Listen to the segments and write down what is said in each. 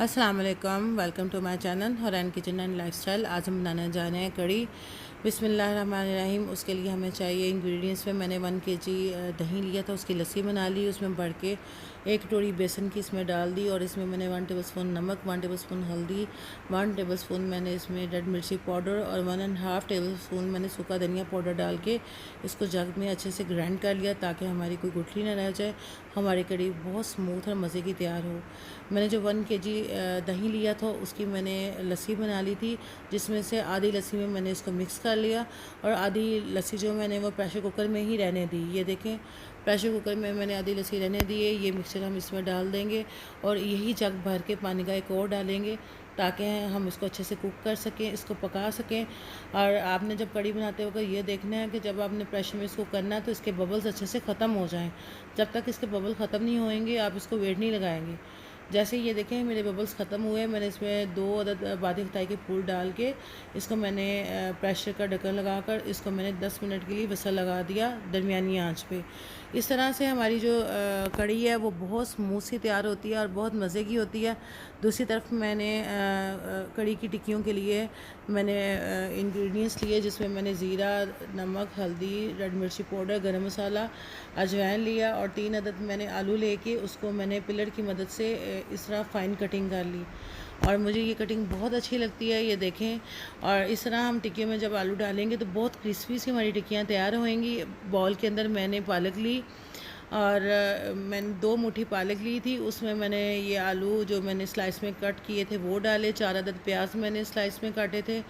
अस्सलाम वालेकुम, welcome to my channel Hurain kitchen and lifestyle. आज हम बनाने जा रहे हैं कड़ी। बिस्मिल्लाहिर्रहमानिर्रहीम। उसके लिए हमें चाहिए इंग्रेडिएंट्स में मैंने 1 केजी दही लिया था, उसकी लस्सी बना ली। उसमें भर के 1 कटोरी बेसन की इसमें डाल दी और इसमें मैंने 1 टेबलस्पून नमक, 1 टेबलस्पून हल्दी, 1 टेबलस्पून मैंने इसमें रेड मिर्ची पाउडर और 1.5 टेबलस्पून मैंने सूखा धनिया पाउडर डाल के इसको जग में अच्छे से ग्राइंड कर लिया ताकि हमारी कोई गुठली ना रह जाए, हमारी कड़ी बहुत स्मूथ और मज़े की तैयार हो। मैंने जो 1 केजी दही लिया था उसकी मैंने लस्सी बना ली थी, जिसमें से आधी लस्सी में मैंने इसको मिक्स कर लिया और आधी लस्सी जो मैंने वो प्रेशर कुकर में ही रहने दी। ये देखें, प्रेशर कुकर में मैंने आधी लस्सी रहने दी है। ये मिक्सचर हम इसमें डाल देंगे और यही जग भर के पानी का एक और डालेंगे ताकि हम इसको अच्छे से कुक कर सकें, इसको पका सकें। और आपने जब कड़ी बनाते वक्त ये देखना है कि जब आपने प्रेशर में इसको करना है तो इसके बबल्स अच्छे से ख़त्म हो जाएं। जब तक इसके बबल ख़त्म नहीं होंगे आप इसको वेट नहीं लगाएंगे। जैसे ये देखें मेरे बबल्स ख़त्म हुए, मैंने इसमें 2 अदद बादी खटाई के फूल डाल के इसको मैंने प्रेशर का ढक्कन लगाकर इसको मैंने 10 मिनट के लिए विसल लगा दिया दरमियानी आंच पे। इस तरह से हमारी जो कड़ी है वो बहुत स्मूथ सी तैयार होती है और बहुत मज़े की होती है। दूसरी तरफ मैंने कड़ी की टिक्कियों के लिए मैंने इंग्रेडिएंट्स लिए, जिसमें मैंने ज़ीरा, नमक, हल्दी, रेड मिर्ची पाउडर, गरम मसाला, अजवाइन लिया और 3 अदद मैंने आलू लेके उसको मैंने पिलर की मदद से इस तरह फ़ाइन कटिंग कर ली और मुझे ये कटिंग बहुत अच्छी लगती है। ये देखें, और इस तरह हम टिक्कियों में जब आलू डालेंगे तो बहुत क्रिस्पी सी हमारी टिक्कियाँ तैयार होंगी। बॉल के अंदर मैंने पालक ली और मैंने 2 मुट्ठी पालक ली थी, उसमें मैंने ये आलू जो मैंने स्लाइस में कट किए थे वो डाले। 4 अदद प्याज मैंने स्लाइस में काटे थे,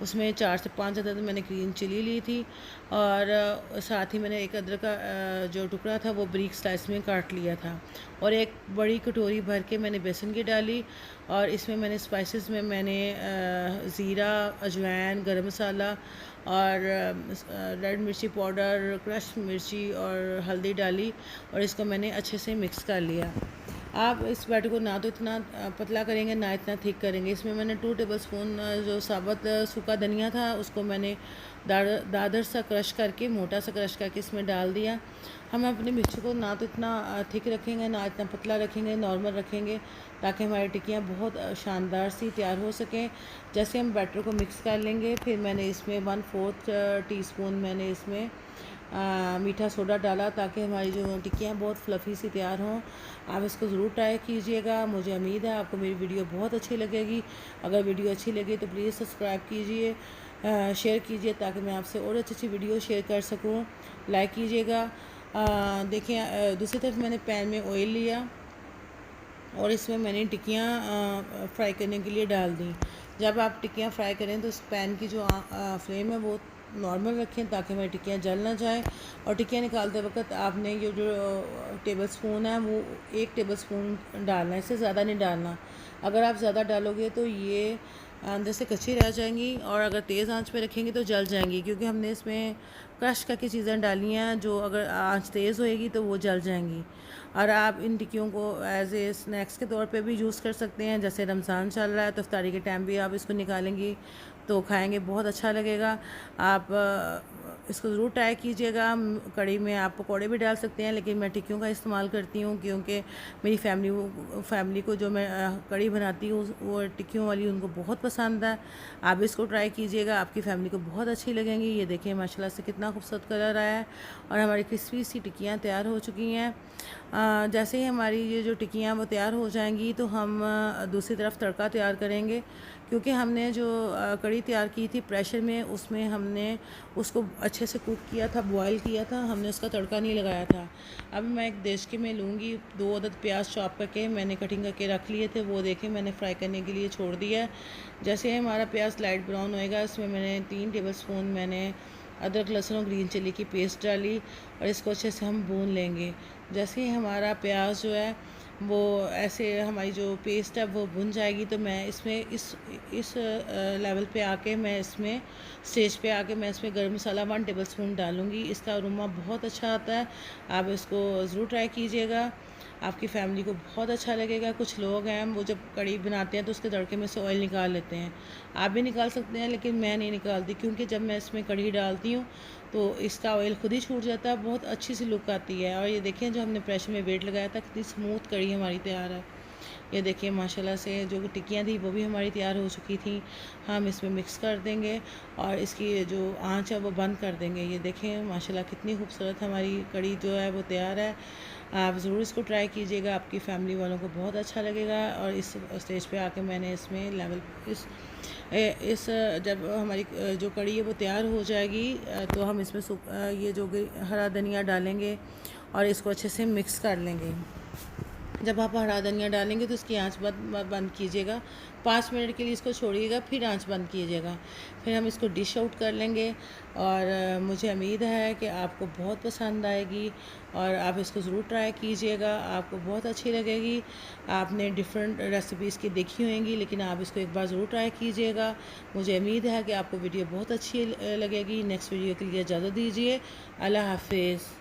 उसमें 4 से 5 अदद मैंने ग्रीन चिली ली थी और साथ ही मैंने एक अदरक का जो टुकड़ा था वो बारीक स्लाइस में काट लिया था और एक बड़ी कटोरी भर के मैंने बेसन की डाली और इसमें मैंने स्पाइसेस में मैंने ज़ीरा, अजवाइन, गरम मसाला और रेड मिर्ची पाउडर, क्रश मिर्ची और हल्दी डाली और इसको मैंने अच्छे से मिक्स कर लिया। आप इस बैटर को ना तो इतना पतला करेंगे ना इतना थिक करेंगे। इसमें मैंने 2 टेबलस्पून जो साबुत सूखा धनिया था उसको मैंने दादर सा क्रश करके, मोटा सा क्रश करके इसमें डाल दिया। हम अपने मिक्सचर को ना तो इतना थिक रखेंगे ना इतना पतला रखेंगे, नॉर्मल रखेंगे ताकि हमारी टिक्कियाँ बहुत शानदार सी तैयार हो सकें। जैसे हम बैटर को मिक्स कर लेंगे फिर मैंने इसमें 1/4 टीस्पून मैंने इसमें मीठा सोडा डाला ताकि हमारी जो टिक्कियाँ बहुत फ्लफ़ी सी तैयार हों। आप इसको ज़रूर ट्राई कीजिएगा, मुझे उम्मीद है आपको मेरी वीडियो बहुत अच्छी लगेगी। अगर वीडियो अच्छी लगे तो प्लीज़ सब्सक्राइब कीजिए, शेयर कीजिए ताकि मैं आपसे और अच्छी अच्छी वीडियो शेयर कर सकूँ। लाइक कीजिएगा। देखिए, दूसरी तरफ मैंने पैन में ऑयल लिया और इसमें मैंने टिक्कियाँ फ्राई करने के लिए डाल दी। जब आप टिक्कियाँ फ्राई करें तो इस पैन की जो फ्लेम है वो नॉर्मल रखें ताकि हमारी टिक्कियाँ जल ना जाए। और टिक्कियाँ निकालते वक्त आपने ये जो टेबल स्पून है वो 1 टेबल स्पून डालना है, इससे ज़्यादा नहीं डालना। अगर आप ज़्यादा डालोगे तो ये अंदर से कच्ची रह जाएंगी और अगर तेज़ आंच पे रखेंगे तो जल जाएंगी, क्योंकि हमने इसमें क्रश करके चीज़ें डाली हैं जो अगर आंच तेज़ होएगी तो वो जल जाएंगी। और आप इन टिक्कियों को एज ए स्नैक्स के तौर पे भी यूज़ कर सकते हैं। जैसे रमज़ान चल रहा है तो इफ्तारी के टाइम भी आप इसको निकालेंगी तो खाएंगे, बहुत अच्छा लगेगा। आप इसको ज़रूर ट्राई कीजिएगा। कड़ी में आप पकौड़े भी डाल सकते हैं लेकिन मैं टिक्कियों का इस्तेमाल करती हूँ क्योंकि मेरी फैमिली को जो मैं कड़ी बनाती हूँ वो टिक्कियों वाली उनको बहुत पसंद है। आप इसको ट्राई कीजिएगा, आपकी फैमिली को बहुत अच्छी लगेंगी। ये देखिए माशाल्लाह से कितना खूबसूरत कलर आया है और हमारी क्रिस्पी सी टिक्कियाँ तैयार हो चुकी हैं। जैसे ही हमारी ये जो टिक्कियाँ वो तैयार हो जाएंगी तो हम दूसरी तरफ तड़का तैयार करेंगे, क्योंकि हमने जो कड़ी तैयार की थी प्रेशर में उसमें हमने उसको अच्छे से कुक किया था, बॉयल किया था, हमने उसका तड़का नहीं लगाया था। अब मैं एक देशके में लूँगी, 2 अदद प्याज चॉप करके मैंने कटिंग करके रख लिए थे, वो देखें मैंने फ्राई करने के लिए छोड़ दिया है। जैसे हमारा प्याज लाइट ब्राउन होएगा इसमें मैंने 3 टेबलस्पून मैंने अदरक, लहसुन और ग्रीन चिली की पेस्ट डाली और इसको अच्छे से हम भून लेंगे। जैसे ही हमारा प्याज जो है वो ऐसे हमारी जो पेस्ट है वो भुन जाएगी तो मैं इसमें इस लेवल पे आके मैं इसमें स्टेज पे आके मैं इसमें गरम मसाला 1 टेबलस्पून डालूँगी। इसका अरोमा बहुत अच्छा आता है, आप इसको ज़रूर ट्राई कीजिएगा, आपकी फैमिली को बहुत अच्छा लगेगा। कुछ लोग हैं वो जब कड़ी बनाते हैं तो उसके तड़के में से ऑयल निकाल लेते हैं, आप भी निकाल सकते हैं लेकिन मैं नहीं निकालती, क्योंकि जब मैं इसमें कड़ी डालती हूँ तो इसका ऑयल खुद ही छूट जाता है, बहुत अच्छी सी लुक आती है। और ये देखें जो हमने प्रेशर में वेट लगाया था कितनी स्मूथ कड़ी हमारी तैयार है। ये देखिए माशाल्लाह से जो टिक्कियाँ थी वो भी हमारी तैयार हो चुकी थी। हम इसमें मिक्स कर देंगे और इसकी जो आँच है वो बंद कर देंगे। ये देखें माशाल्लाह कितनी खूबसूरत हमारी कड़ी जो है वो तैयार है। आप ज़रूर इसको ट्राई कीजिएगा, आपकी फ़ैमिली वालों को बहुत अच्छा लगेगा। और इस स्टेज पे आके मैंने इसमें लेवल इस जब हमारी जो कड़ी है वो तैयार हो जाएगी तो हम इसमें ये जो हरा धनिया डालेंगे और इसको अच्छे से मिक्स कर लेंगे। जब आप हरा धनिया डालेंगे तो इसकी आंच बंद कीजिएगा, 5 मिनट के लिए इसको छोड़िएगा, फिर आंच बंद कीजिएगा। फिर हम इसको डिश आउट कर लेंगे और मुझे उम्मीद है कि आपको बहुत पसंद आएगी और आप इसको ज़रूर ट्राई कीजिएगा, आपको बहुत अच्छी लगेगी। आपने डिफरेंट रेसिपीज़ की देखी होंगी लेकिन आप इसको एक बार ज़रूर ट्राई कीजिएगा। मुझे उम्मीद है कि आपको वीडियो बहुत अच्छी लगेगी। नेक्स्ट वीडियो के लिए इजाज़त दीजिए। अल्लाह हाफिज़।